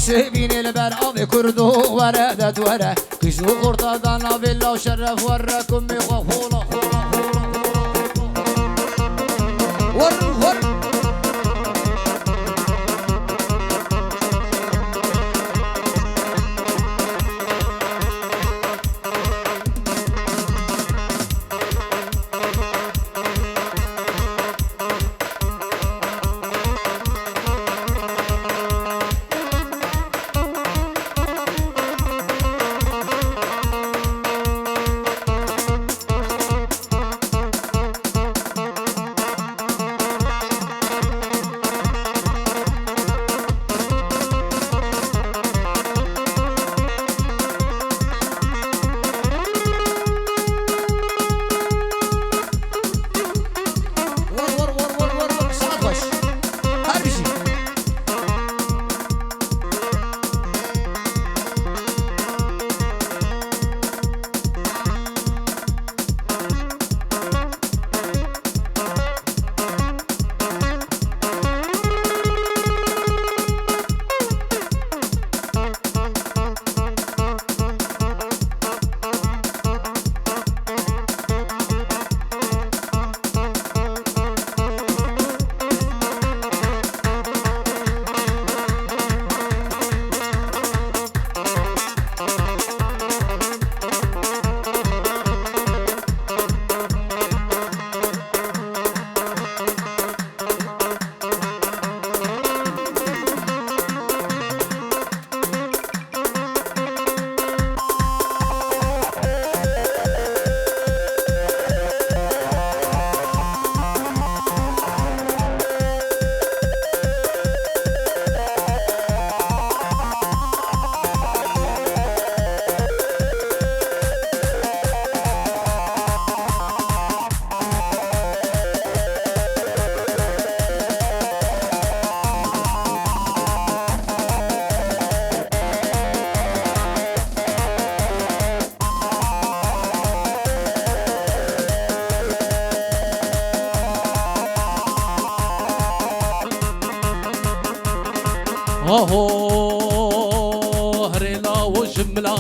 سبين البر أبي كردو وردت ورا كيسو قرطة دانا بالله وشرف وراكم يخولا ور هو هريلا وجملا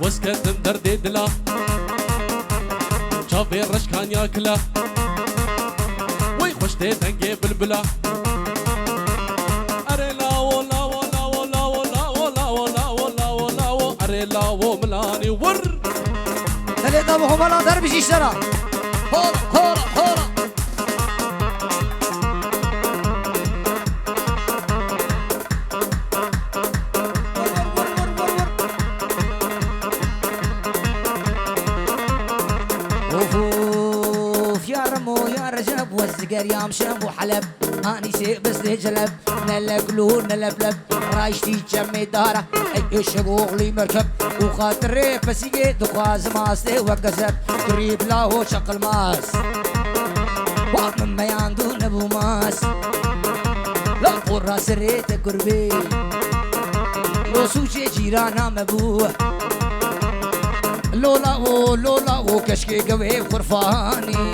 وسكت مدرددلا شافي الرش كان ياكله ويخشتي تنقي بلبلا هريلا ولا ولا ولا ولا ولا ولا ولا ولا هريلا وملاني ور ثلاثة مهملا درب شيشترا هورا هورا هورا والزقر يا مشام وحلب اني سي بس جلب نلقلو نلبلب رايشتي جمي دارة اي شغولي مركب وخاطري بسيقي دخواز ماستي وقزب قريب لا هو شقل ماس ومن ما ياندو نبو ماس لا قرى سريت قربي لو سوشي جيرانا مبوه لولا و كشكي قوي خرفاني